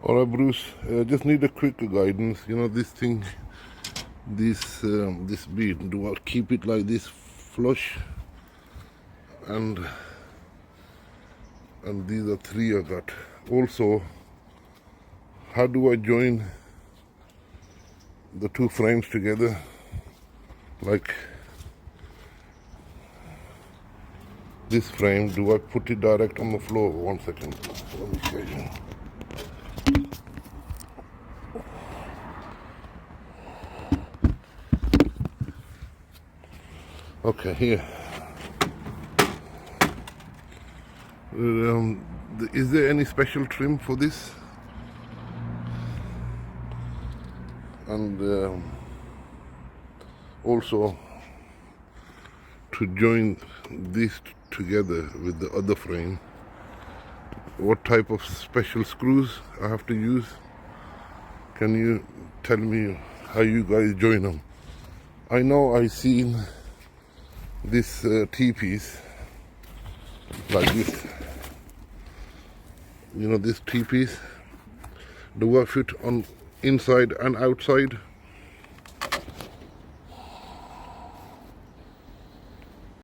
Alright, Bruce, just need a quick guidance. You know, this thing, this bead, do I keep it like this flush? And these are three I got. Also, how do I join the two frames together? Like this frame, do I put it direct on the floor? 1 second, let me show you. Okay, here. Is there any special trim for this? And also to join these together with the other frame, what type of special screws I have to use? Can you tell me how you guys join them? I know I seen this T-piece like this. You know, this T-piece, do I fit on inside and outside?